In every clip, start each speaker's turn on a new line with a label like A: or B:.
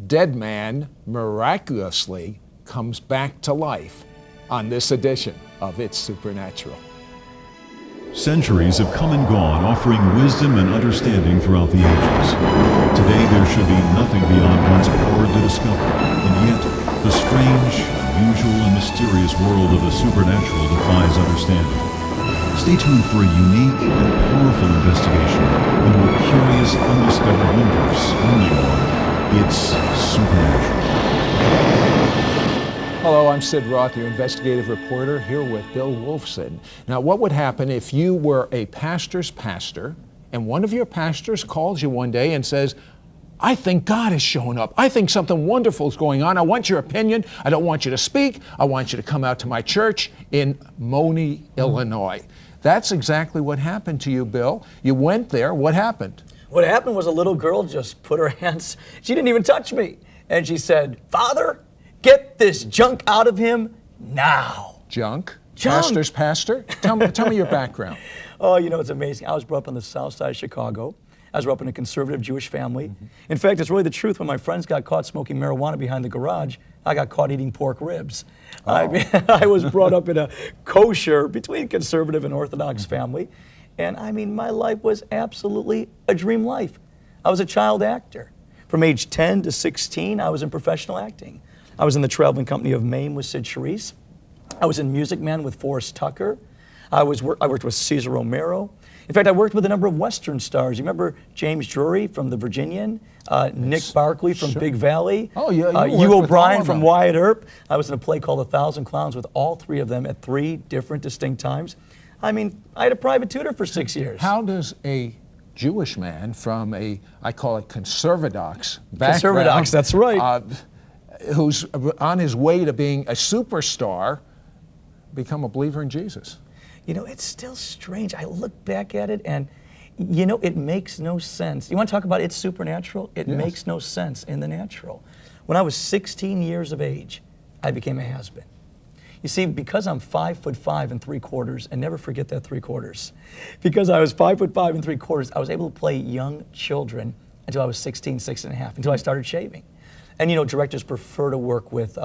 A: dead man miraculously comes back to life on this edition of It's Supernatural.
B: Centuries have come and gone, offering wisdom and understanding throughout the ages. Today there should be nothing beyond one's power to discover, and yet the strange, unusual, and mysterious world of the supernatural defies understanding. Stay tuned for a unique and powerful investigation into a curious, undiscovered universe only on It's Supernatural.
A: Hello, I'm Sid Roth, your investigative reporter, here with Bill Wolfson. Now, what would happen if you were a pastor's pastor and one of your pastors calls you one day and says, I think God is showing up. I think something wonderful is going on. I want your opinion. I don't want you to speak. I want you to come out to my church in Moni, Illinois. That's exactly what happened to you, Bill. You went there. What happened?
C: What happened was a little girl just put her hands, she didn't even touch me. And she said, Father, get this junk out of him now.
A: Junk? Pastor's pastor? Tell me your background.
C: Oh, you know, it's amazing. I was brought up on the south side of Chicago. I was brought up in a conservative Jewish family. Mm-hmm. In fact, it's really the truth. When my friends got caught smoking marijuana behind the garage, I got caught eating pork ribs. Oh. I was brought up in a kosher, between conservative and Orthodox family. And I mean, my life was absolutely a dream life. I was a child actor. From age 10 to 16, I was in professional acting. I was in the traveling company of Maine with Sid Charisse. I was in Music Man with Forrest Tucker. I worked with Cesar Romero. In fact, I worked with a number of Western stars. You remember James Drury from The Virginian, Nick Barkley from Big Valley, Hugh O'Brien from Wyatt Earp. I was in a play called 1,000 Clowns with all three of them at 3 different distinct times. I mean, I had a private tutor for 6 years.
A: How does a Jewish man from I call it conservadox background,
C: conservadox, that's right,
A: who's on his way to being a superstar, become a believer in Jesus?
C: You know, it's still strange. I look back at it and, you know, it makes no sense. You want to talk about It's Supernatural? It makes no sense in the natural. When I was 16 years of age, I became a has-been. You see, because I'm 5'5" 3/4, and never forget that 3/4, because I was 5'5" 3/4, I was able to play young children until I was 16 and a half, until I started shaving. And you know, directors prefer to work with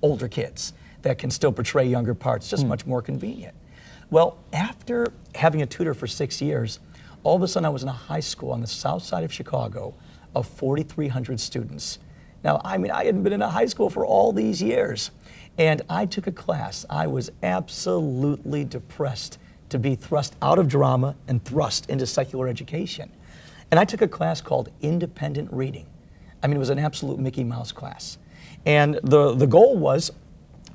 C: older kids that can still portray younger parts, just much more convenient. Well, after having a tutor for 6 years, all of a sudden I was in a high school on the south side of Chicago of 4,300 students. Now, I mean, I hadn't been in a high school for all these years. And I took a class. I was absolutely depressed to be thrust out of drama and thrust into secular education. And I took a class called Independent Reading. I mean, it was an absolute Mickey Mouse class. And the goal was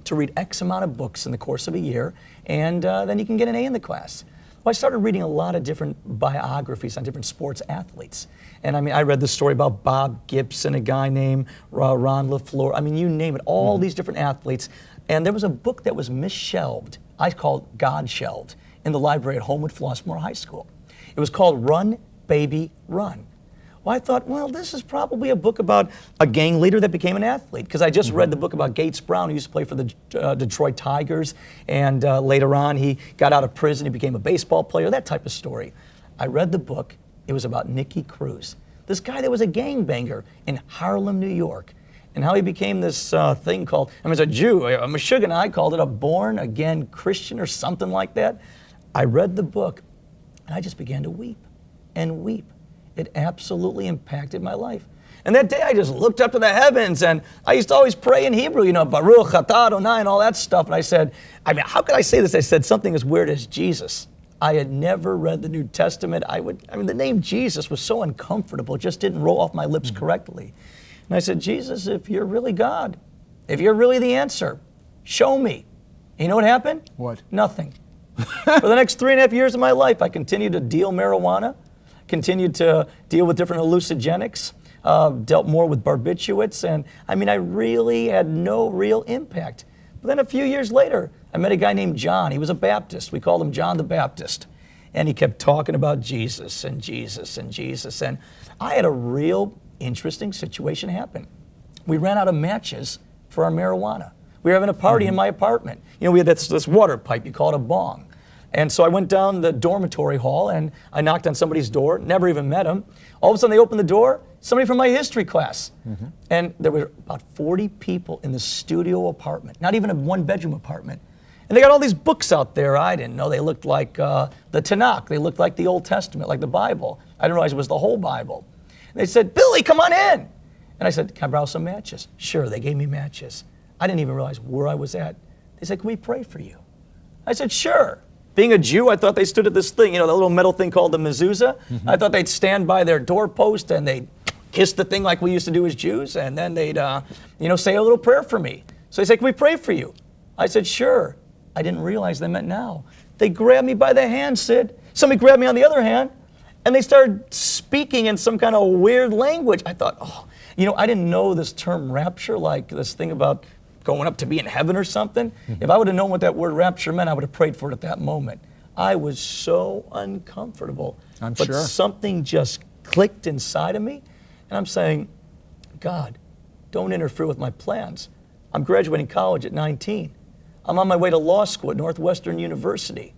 C: to read X amount of books in the course of a year, and then you can get an A in the class. Well, I started reading a lot of different biographies on different sports athletes. And I mean, I read the story about Bob Gibson, a guy named Ron LaFleur. I mean, you name it, all these different athletes. And there was a book that was misshelved, I called God shelved, in the library at Homewood Flossmoor High School. It was called Run, Baby, Run. Well, I thought, well, this is probably a book about a gang leader that became an athlete, because I just read the book about Gates Brown, who used to play for the Detroit Tigers, and later on he got out of prison, he became a baseball player, that type of story. I read the book. It was about Nicky Cruz, this guy that was a gangbanger in Harlem, New York, and how he became this thing called, I mean, as a Jew, a Meshuggah, I called it a born-again Christian or something like that. I read the book, and I just began to weep and weep. It absolutely impacted my life. And that day I just looked up to the heavens, and I used to always pray in Hebrew, you know, Baruch Atah Adonai and all that stuff. And I said, I mean, how could I say this? I said something as weird as Jesus. I had never read the New Testament. I mean, the name Jesus was so uncomfortable. It just didn't roll off my lips correctly. And I said, Jesus, if you're really God, if you're really the answer, show me. And you know what happened?
A: What?
C: Nothing. For the next 3.5 years of my life, I continued to deal marijuana, continued to deal with different hallucinogenics, dealt more with barbiturates, and I mean, I really had no real impact. But then a few years later, I met a guy named John. He was a Baptist. We called him John the Baptist. And he kept talking about Jesus and Jesus and Jesus. And I had a real interesting situation happen. We ran out of matches for our marijuana. We were having a party in my apartment. You know, we had this water pipe, you call it a bong. And so I went down the dormitory hall and I knocked on somebody's door, never even met him. All of a sudden they opened the door somebody from my history class. And there were about 40 people in the studio apartment, not even a one-bedroom apartment. And they got all these books out there. I didn't know they looked like the Tanakh. They looked like the Old Testament, like the Bible. I didn't realize it was the whole Bible. And they said, Billy, come on in. And I said, can I borrow some matches? Sure, they gave me matches. I didn't even realize where I was at. They said, can we pray for you? I said, sure. Being a Jew, I thought they stood at this thing, the little metal thing called the mezuzah. I thought they'd stand by their doorpost and they'd kiss the thing like we used to do as Jews, and then they'd, say a little prayer for me. So they said, can we pray for you? I said, sure. I didn't realize they meant now. They grabbed me by the hand, Sid. Somebody grabbed me on the other hand, and they started speaking in some kind of weird language. I thought, I didn't know this term rapture, like this thing about going up to be in heaven or something. If I would have known what that word rapture meant, I would have prayed for it at that moment. I was so uncomfortable. But something just clicked inside of me, and I'm saying, God, don't interfere with my plans. I'm graduating college at 19. I'm on my way to law school at Northwestern University.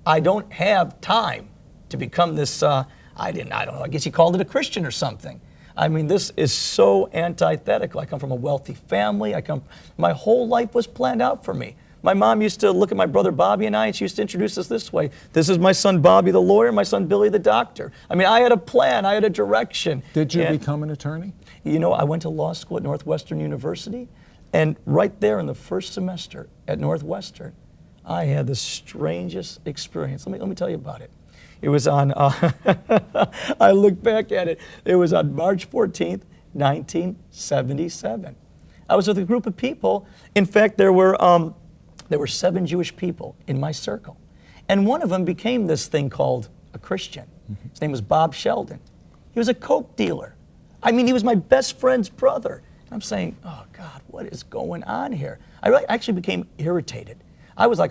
C: I don't have time to become this, I don't know, I guess he called it a Christian or something. I mean, this is so antithetical. I come from a wealthy family. My whole life was planned out for me. My mom used to look at my brother Bobby and I, and she used to introduce us this way. This is my son Bobby the lawyer, my son Billy the doctor. I mean, I had a plan, I had a direction.
A: Did you become an attorney?
C: I went to law school at Northwestern University, and right there in the first semester at Northwestern, I had the strangest experience. Let me tell you about it. It was on, I look back at it, it was on March 14th, 1977. I was with a group of people. In fact, there were 7 Jewish people in my circle. And one of them became this thing called a Christian. His name was Bob Sheldon. He was a coke dealer. I mean, he was my best friend's brother. And I'm saying, oh God, what is going on here? I actually became irritated. I was like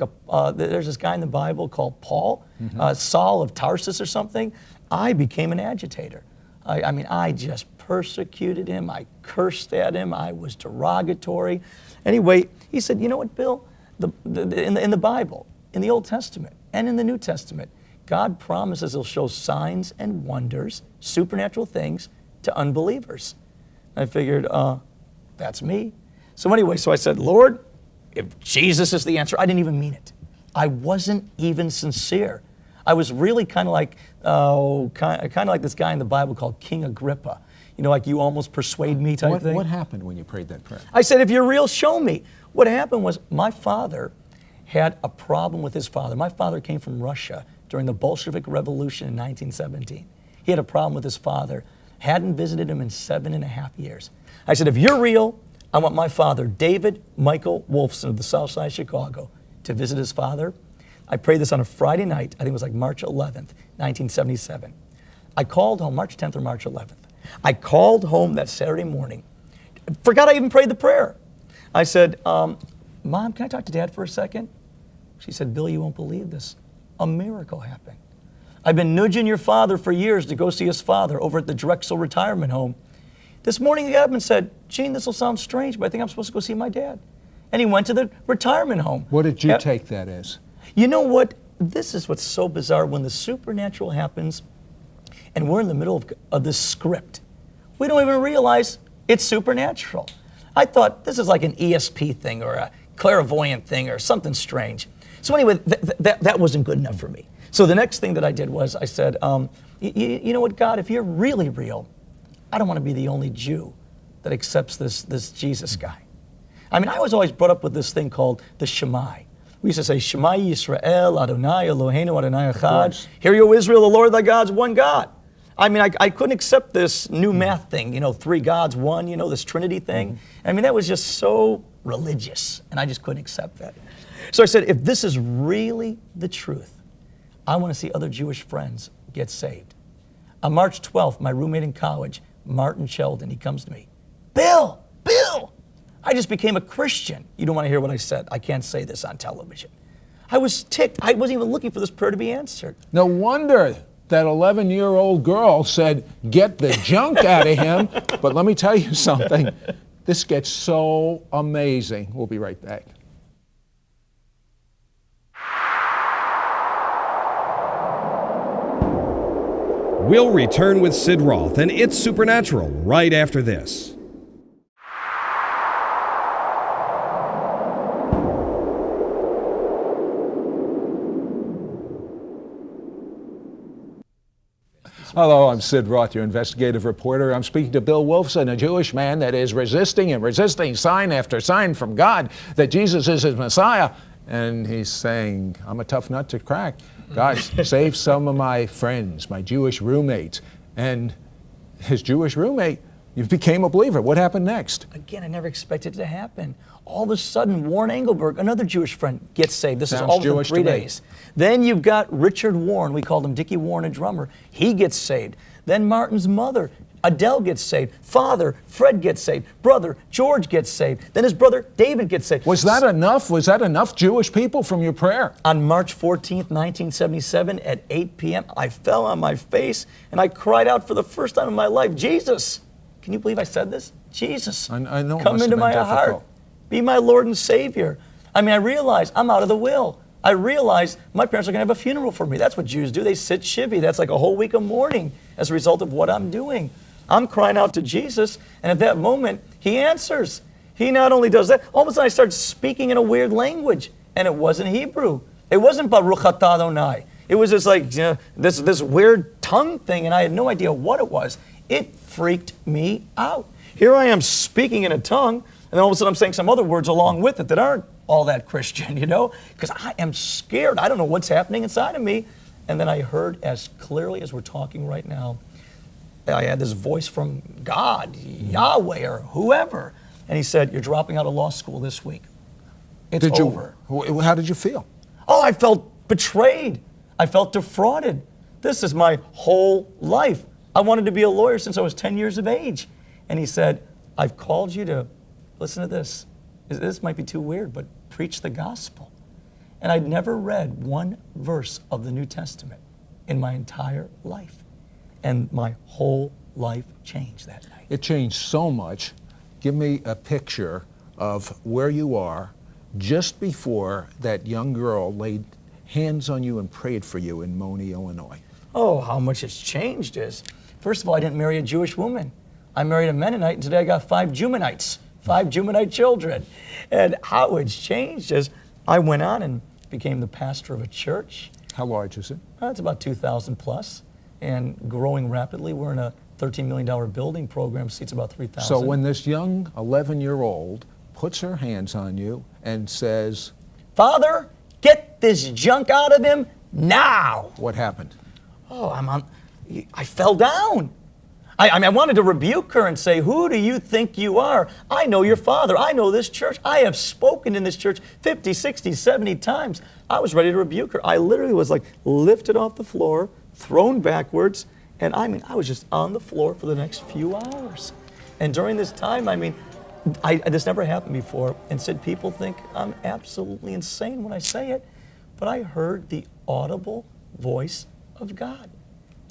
C: there's this guy in the Bible called Paul, Saul of Tarsus or something. I became an agitator. I just persecuted him. I cursed at him. I was derogatory. Anyway, he said, you know what, Bill? In the Bible, in the Old Testament, and in the New Testament, God promises He'll show signs and wonders, supernatural things, to unbelievers. I figured, that's me. So anyway, so I said, Lord, if Jesus is the answer, I didn't even mean it. I wasn't even sincere. I was really kind of like this guy in the Bible called King Agrippa. Like you almost persuade me type thing.
A: What happened when you prayed that prayer?
C: I said, if you're real, show me. What happened was my father had a problem with his father. My father came from Russia during the Bolshevik Revolution in 1917. He had a problem with his father, hadn't visited him in 7.5 years. I said, if you're real, I want my father, David Michael Wolfson of the South Side of Chicago, to visit his father. I prayed this on a Friday night, I think it was like March 11th, 1977. I called home, March 10th or March 11th. I called home that Saturday morning. Forgot I even prayed the prayer. I said, Mom, can I talk to Dad for a second? She said, Bill, you won't believe this. A miracle happened. I've been nudging your father for years to go see his father over at the Drexel retirement home. This morning he got up and said, Gene, this will sound strange, but I think I'm supposed to go see my dad. And he went to the retirement home.
A: What did you take that as?
C: You know what? This is what's so bizarre. When the supernatural happens, and we're in the middle of this script, we don't even realize it's supernatural. I thought this is like an ESP thing or a clairvoyant thing or something strange. So anyway, that wasn't good enough for me. So the next thing that I did was I said, you know what, God, if you're really real, I don't want to be the only Jew that accepts this Jesus guy. I mean, I was always brought up with this thing called the Shema. We used to say, Shema Yisrael, Adonai Eloheinu, Adonai Echad. Hear you, Israel, the Lord thy God's one God. I mean, I couldn't accept this new math thing, 3 gods, one, this Trinity thing. I mean, that was just so religious, and I just couldn't accept that. So I said, if this is really the truth, I want to see other Jewish friends get saved. On March 12th, my roommate in college, Martin Sheldon, he comes to me. Bill, I just became a Christian. You don't want to hear what I said. I can't say this on television. I was ticked. I wasn't even looking for this prayer to be answered.
A: No wonder that 11-year-old girl said, get the junk out of him. But let me tell you something. This gets so amazing. We'll be right back.
D: We'll return with Sid Roth and It's Supernatural right after this.
A: Hello, I'm Sid Roth, your investigative reporter. I'm speaking to Bill Wolfson, a Jewish man that is resisting sign after sign from God that Jesus is his Messiah. And he's saying, I'm a tough nut to crack. God, save some of my friends, my Jewish roommates. And his Jewish roommate, you became a believer. What happened next?
C: Again, I never expected it to happen. All of a sudden, Warren Engelberg, another Jewish friend, gets saved. This
A: Sounds
C: is all within
A: Jewish
C: 3
A: to me.
C: days. Then you've got Richard Warren, we called him Dickie Warren, a drummer. He gets saved. Then Martin's mother, Adele, gets saved. Father, Fred, gets saved. Brother, George, gets saved. Then his brother, David, gets saved.
A: Was that enough? Was that enough Jewish people from your prayer?
C: On March 14th, 1977, at 8 p.m., I fell on my face and I cried out for the first time in my life, Jesus. Can you believe I said this? Jesus,
A: I know it
C: come
A: must have
C: into
A: been
C: my heart.
A: difficult.
C: Be my Lord and Savior. I mean, I realized I'm out of the will. I realized my parents are going to have a funeral for me. That's what Jews do. They sit shivvy. That's like a whole week of mourning as a result of what I'm doing. I'm crying out to Jesus, and at that moment, he answers. He not only does that, all of a sudden I start speaking in a weird language, and it wasn't Hebrew. It wasn't Baruch Atah Adonai. It was just like this weird tongue thing, and I had no idea what it was. It freaked me out. Here I am speaking in a tongue, and then all of a sudden I'm saying some other words along with it that aren't all that Christian, because I am scared. I don't know what's happening inside of me. And then I heard as clearly as we're talking right now, I had this voice from God, Yahweh, or whoever, and he said, you're dropping out of law school this week. It's over.
A: How did you feel?
C: Oh, I felt betrayed. I felt defrauded. This is my whole life. I wanted to be a lawyer since I was 10 years of age. And he said, I've called you to, listen to this. This might be too weird, but preach the gospel. And I'd never read one verse of the New Testament in my entire life. And my whole life changed that night.
A: It changed so much. Give me a picture of where you are just before that young girl laid hands on you and prayed for you in Moni, Illinois.
C: Oh, how much it's changed is, first of all, I didn't marry a Jewish woman. I married a Mennonite, and today I got 5 Jumanites, 5 Jumanite children. And how it's changed is, I went on and became the pastor of a church.
A: How large is it?
C: It's about 2,000 plus, and growing rapidly. We're in a $13 million building program, seats about 3,000.
A: So when this young 11-year-old puts her hands on you and says,
C: Father, get this junk out of him now.
A: what happened?
C: Oh, I fell down. I wanted to rebuke her and say, who do you think you are? I know your father. I know this church. I have spoken in this church 50, 60, 70 times. I was ready to rebuke her. I literally was like lifted off the floor, thrown backwards, and I was just on the floor for the next few hours. And during this time, this never happened before. And said, people think I'm absolutely insane when I say it, but I heard the audible voice of God.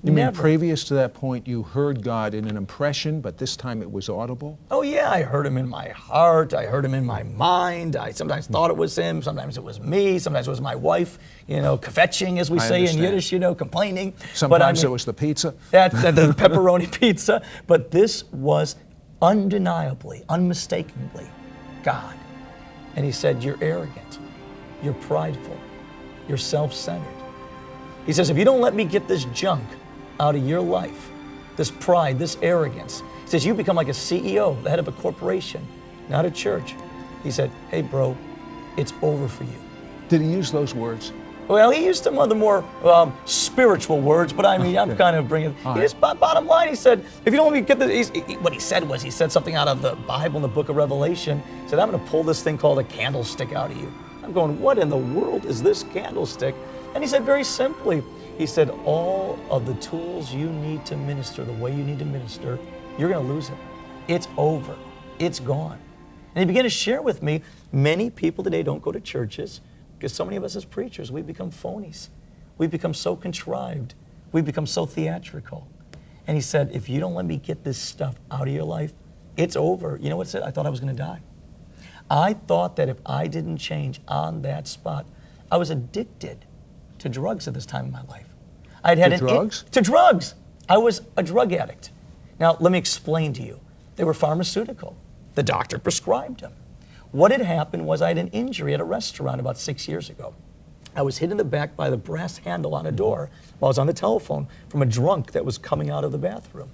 A: You mean previous to that point, you heard God in an impression, but this time it was audible?
C: Oh yeah, I heard him in my heart, I heard him in my mind, I sometimes thought it was him, sometimes it was me, sometimes it was my wife, kvetching as we say in Yiddish, complaining.
A: Sometimes it was the pizza.
C: The pepperoni pizza. But this was undeniably, unmistakably God. And he said, you're arrogant, you're prideful, you're self-centered. He says, if you don't let me get this junk out of your life, this pride, this arrogance, he says, you become like a CEO, the head of a corporation, not a church. He said, hey bro, it's over for you.
A: Did he use those words?
C: Well, he used some of the more spiritual words, but I'm kind of bringing, bottom line, he said, if you don't let me get this, what he said was, he said something out of the Bible in the book of Revelation. He said, I'm going to pull this thing called a candlestick out of you. I'm going, what in the world is this candlestick? And he said very simply, he said, all of the tools you need to minister the way you need to minister, you're going to lose it. It's over. It's gone. And he began to share with me, many people today don't go to churches because so many of us as preachers, we've become phonies. We've become so contrived. We've become so theatrical. And he said, if you don't let me get this stuff out of your life, it's over. You know what it said? I thought I was going to die. I thought that if I didn't change on that spot, I was addicted to drugs at this time in my life.
A: To drugs?
C: To drugs. I was a drug addict. Now, let me explain to you. They were pharmaceutical. The doctor prescribed them. What had happened was I had an injury at a restaurant about 6 years ago. I was hit in the back by the brass handle on a door while I was on the telephone from a drunk that was coming out of the bathroom,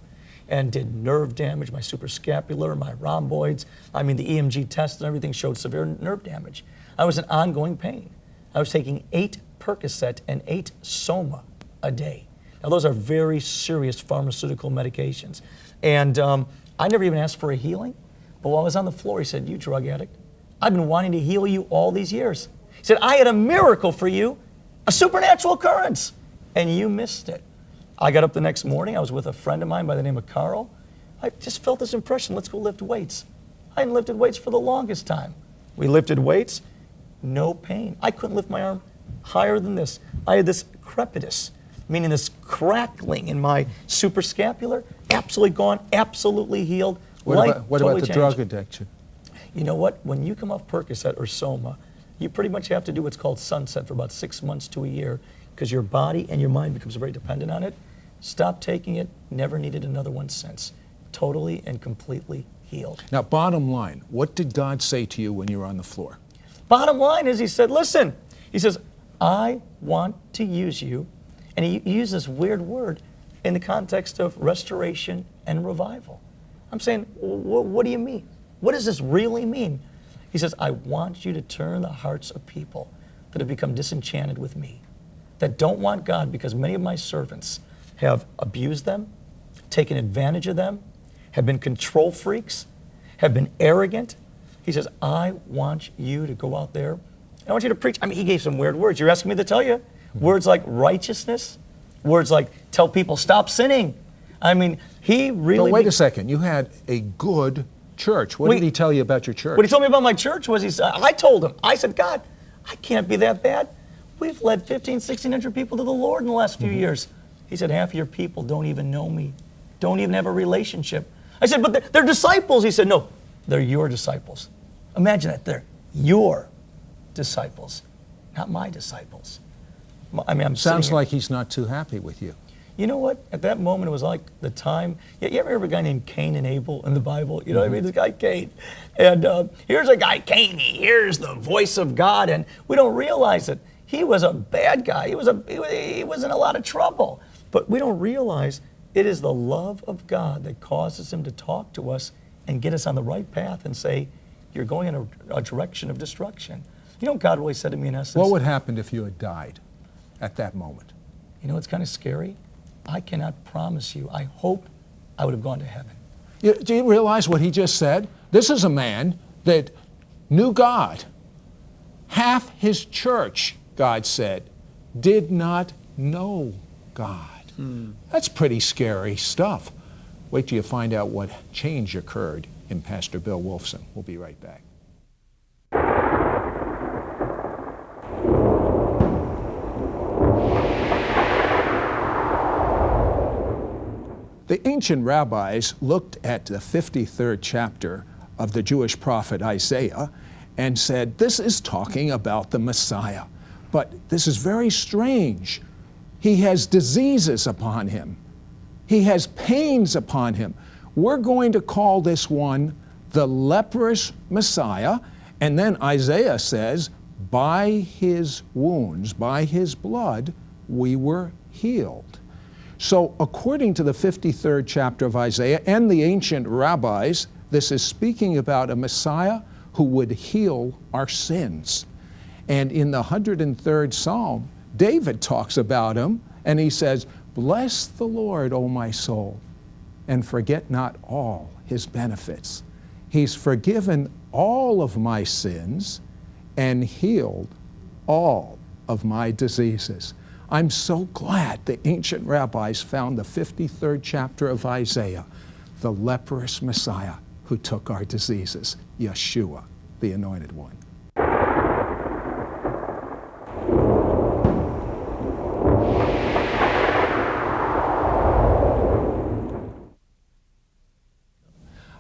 C: and did nerve damage, my suprascapular, my rhomboids. I mean, the EMG test and everything showed severe nerve damage. I was in ongoing pain. I was taking 8 Percocet and 8 Soma a day. Now, those are very serious pharmaceutical medications. And I never even asked for a healing. But while I was on the floor, he said, "You drug addict, I've been wanting to heal you all these years." He said, "I had a miracle for you, a supernatural occurrence, and you missed it." I got up the next morning. I was with a friend of mine by the name of Carl. I just felt this impression, let's go lift weights. I hadn't lifted weights for the longest time. We lifted weights, no pain. I couldn't lift my arm higher than this. I had this crepitus, meaning this crackling in my suprascapular, absolutely gone, absolutely healed.
A: What
C: Life
A: about
C: totally
A: the
C: changed.
A: drug addiction?
C: You know what? When you come off Percocet or Soma, you pretty much have to do what's called sunset for about 6 months to a year, because your body and your mind becomes very dependent on it. Stop taking it, never needed another one since. Totally and completely healed.
A: Now, bottom line, what did God say to you when you were on the floor?
C: Bottom line is, he said, listen, he says, "I want to use you." And he used this weird word in the context of restoration and revival. I'm saying, what do you mean? What does this really mean? He says, "I want you to turn the hearts of people that have become disenchanted with me, that don't want God, because many of my servants have abused them, taken advantage of them, have been control freaks, have been arrogant." He says, "I want you to go out there. I want you to preach." I mean, he gave some weird words. You're asking me to tell you? Words like righteousness, words like tell people stop sinning. I mean, he really...
A: But wait a second. You had a good church. What did he tell you about your church?
C: What he told me about my church was, I told him, I said, "God, I can't be that bad. We've led 1,600 people to the Lord in the last few years." He said, "Half of your people don't even know me, don't even have a relationship." I said, "But they're disciples." He said, "No, they're your disciples." Imagine that. They're your disciples, not my disciples. I mean,
A: Sounds like he's not too happy with you.
C: You know what? At that moment, it was like the time. You ever hear of a guy named Cain and Abel in the Bible? You know what I mean? This guy Cain. And here's a guy, Cain. He hears the voice of God, and we don't realize it. He was a bad guy. He was in a lot of trouble. But we don't realize it is the love of God that causes him to talk to us and get us on the right path and say, "You're going in a direction of destruction." You know what God really said to me in essence?
A: What would happen if you had died at that moment?
C: You know what's kind of scary? I cannot promise you. I hope I would have gone to heaven.
A: Do you realize what he just said? This is a man that knew God. Half his church, God said, did not know God. That's pretty scary stuff. Wait till you find out what change occurred in Pastor Bill Wolfson. We'll be right back. The ancient rabbis looked at the 53rd chapter of the Jewish prophet Isaiah and said, this is talking about the Messiah. But this is very strange. He has diseases upon him. He has pains upon him. We're going to call this one the leprous Messiah. And then Isaiah says, by his wounds, by his blood, we were healed. So according to the 53rd chapter of Isaiah and the ancient rabbis, this is speaking about a Messiah who would heal our sins. And in the 103rd Psalm, David talks about him, and he says, bless the Lord, O my soul, and forget not all his benefits. He's forgiven all of my sins and healed all of my diseases. I'm so glad the ancient rabbis found the 53rd chapter of Isaiah, the leprous Messiah who took our diseases, Yeshua, the Anointed One.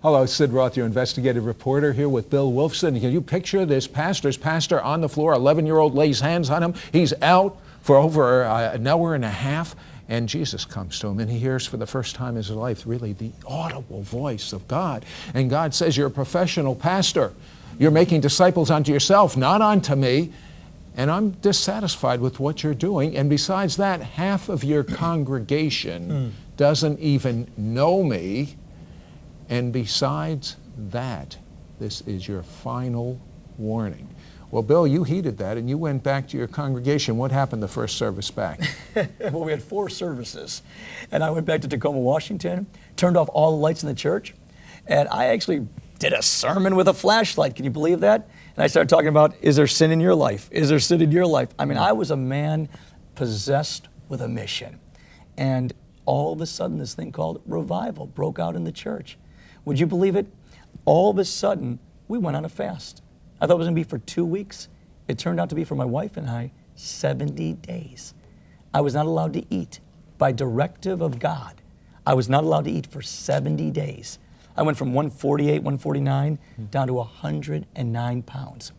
A: Hello, Sid Roth, your investigative reporter, here with Bill Wolfson. Can you picture this pastor on the floor, 11-year-old lays hands on him. He's out for over an hour and a half, And Jesus comes to him, and he hears for the first time in his life really the audible voice of God. And God says, you're a professional pastor. You're making disciples unto yourself, not unto me. And I'm dissatisfied with what you're doing. And besides that, half of your congregation doesn't even know me. And besides that, this is your final warning. Well, Bill, you heeded that, and you went back to your congregation. What happened the first service back?
C: Well, we had 4 services. And I went back to Tacoma, Washington, turned off all the lights in the church, and I actually did a sermon with a flashlight. Can you believe that? And I started talking about, is there sin in your life? Is there sin in your life? I mean, I was a man possessed with a mission. And all of a sudden, this thing called revival broke out in the church. Would you believe it? All of a sudden, we went on a fast. I thought it was going to be for 2 weeks. It turned out to be, for my wife and I, 70 days. I was not allowed to eat. By directive of God, I was not allowed to eat for 70 days. I went from 148, 149 down to 109 pounds.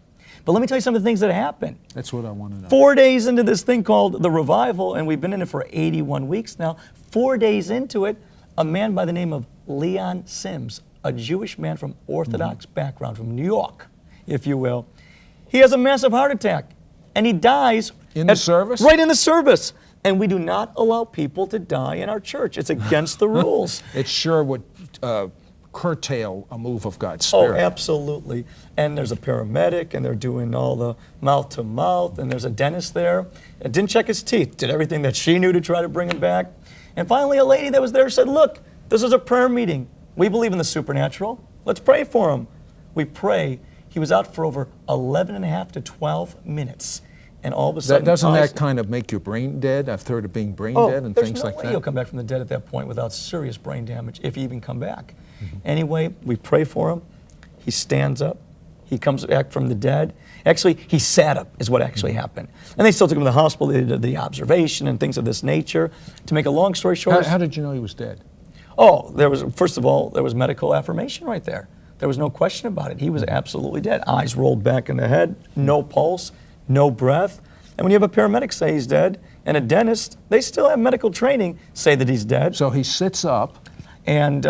C: But let me tell you some of the things that happened.
A: That's what I want to know.
C: 4 days into this thing called the revival, and we've been in it for 81 weeks now. 4 days into it, a man by the name of Leon Sims, a Jewish man from Orthodox background, from New York, if you will, he has a massive heart attack, and he dies
A: in the service?
C: Right in the service. And we do not allow people to die in our church. It's against the rules.
A: It sure would curtail a move of God's
C: Oh,
A: Spirit.
C: absolutely. And there's a paramedic, and they're doing all the mouth-to-mouth, and there's a dentist there. And didn't check his teeth, did everything that she knew to try to bring him back. And finally, a lady that was there said, look, this is a prayer meeting. We believe in the supernatural. Let's pray for him. We pray. He was out for over 11 and a half to 12 minutes. And all of a sudden...
A: Doesn't that kind of make your brain dead? I've heard of being brain dead and things like that.
C: There's no way he'll come back from the dead at that point without serious brain damage, if he even come back. Anyway, we pray for him. He stands up. He comes back from the dead. Actually, he sat up is what actually happened. And they still took him to the hospital. They did the observation and things of this nature. To make a long story short...
A: How did you know he was dead?
C: Oh, first of all, there was medical affirmation right there. There was no question about it. He was absolutely dead. Eyes rolled back in the head, no pulse, no breath. And when you have a paramedic say he's dead, and a dentist, they still have medical training, say that he's dead.
A: So he sits up.
C: And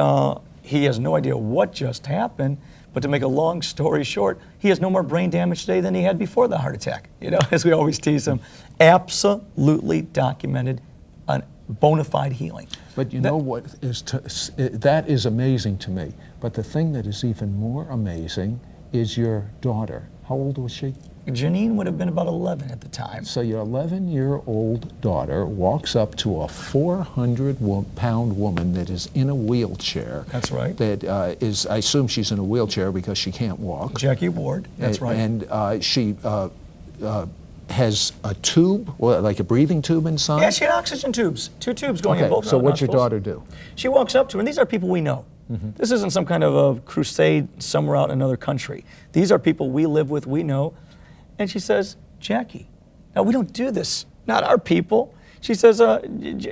C: he has no idea what just happened. But to make a long story short, he has no more brain damage today than he had before the heart attack. You know, as we always tease him. Absolutely documented, a bona fide healing.
A: But you know what that is amazing to me. But the thing that is even more amazing is your daughter. How old was she?
C: Janine would have been about 11 at the time.
A: So your 11-year-old daughter walks up to a 400-pound woman that is in a wheelchair.
C: That's right.
A: That is, I assume she's in a wheelchair because she can't walk.
C: Jackie Ward, that's right.
A: And she has a tube, like a breathing tube inside?
C: Yeah, she had oxygen tubes, 2 tubes going in both
A: so what's your
C: nostrils.
A: daughter do?
C: She walks up to her, and these are people we know. This isn't some kind of a crusade somewhere out in another country. These are people we live with, we know. And she says, Jackie, now we don't do this, not our people. She says,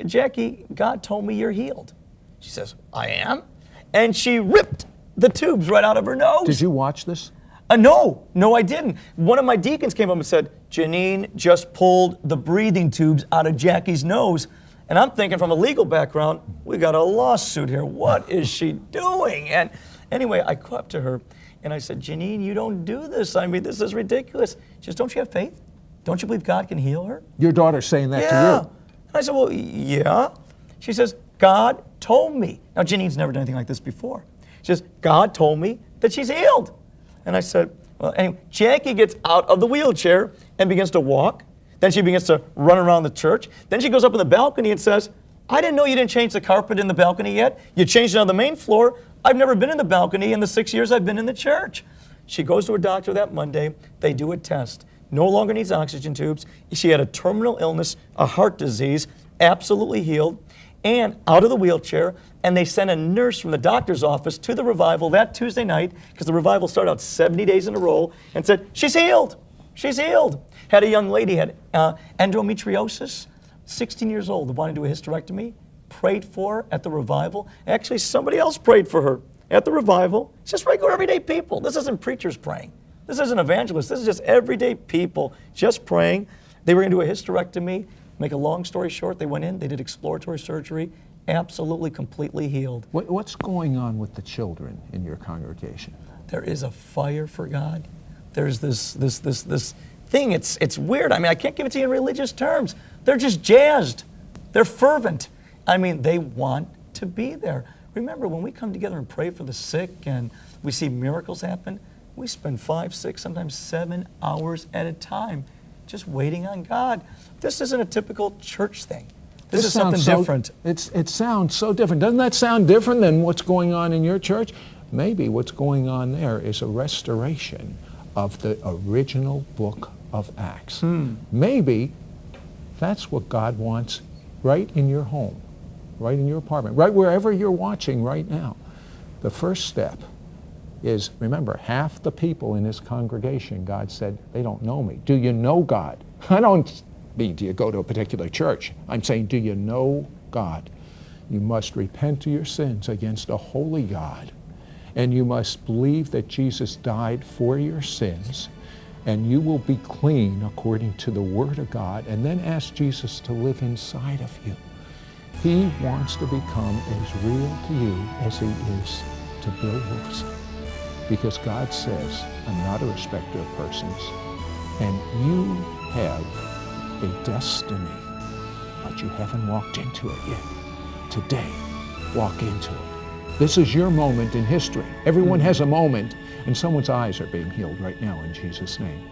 C: Jackie, God told me you're healed. She says, I am? And she ripped the tubes right out of her nose.
A: Did you watch this?
C: No, I didn't. One of my deacons came up and said, Janine just pulled the breathing tubes out of Jackie's nose. And I'm thinking, from a legal background, we got a lawsuit here. What is she doing? And anyway, I go up to her and I said, Janine, you don't do this. I mean, this is ridiculous. She says, don't you have faith? Don't you believe God can heal her?
A: Your daughter's saying that to you?
C: And I said, well, yeah. She says, God told me. Now, Janine's never done anything like this before. She says, God told me that she's healed. And I said, well, anyway, Jackie gets out of the wheelchair and begins to walk. Then she begins to run around the church. Then she goes up on the balcony and says, I didn't know you didn't change the carpet in the balcony yet. You changed it on the main floor. I've never been in the balcony in the 6 years I've been in the church. She goes to her doctor that Monday. They do a test. No longer needs oxygen tubes. She had a terminal illness, a heart disease, absolutely healed, and out of the wheelchair. And they sent a nurse from the doctor's office to the revival that Tuesday night, because the revival started out 70 days in a row, and said, she's healed. She's healed. Had a young lady, had endometriosis, 16 years old, wanted to do a hysterectomy, prayed for her at the revival. Actually, somebody else prayed for her at the revival. It's just regular, everyday people. This isn't preachers praying. This isn't evangelists. This is just everyday people just praying. They were going to do a hysterectomy. Make a long story short, they went in, they did exploratory surgery, absolutely, completely healed.
A: What's going on with the children in your congregation?
C: There is a fire for God. There's this thing. It's weird. I mean, I can't give it to you in religious terms. They're just jazzed. They're fervent. I mean, they want to be there. Remember, when we come together and pray for the sick and we see miracles happen, we spend 5, 6, sometimes 7 hours at a time just waiting on God. This isn't a typical church thing. This is something different.
A: It sounds so different. Doesn't that sound different than what's going on in your church? Maybe what's going on there is a restoration of the original book of Acts. Maybe that's what God wants right in your home, right in your apartment, right wherever you're watching right now. The first step is, remember, half the people in this congregation, God said, they don't know me. Do you know God? I don't mean, do you go to a particular church? I'm saying, do you know God? You must repent of your sins against a holy God, and you must believe that Jesus died for your sins, and you will be clean according to the Word of God, and then ask Jesus to live inside of you. He wants to become as real to you as he is to Bill Wolfson, because God says, I'm not a respecter of persons, and you have a destiny, but you haven't walked into it yet. Today, walk into it. This is your moment in history. Everyone has a moment, and someone's eyes are being healed right now in Jesus' name.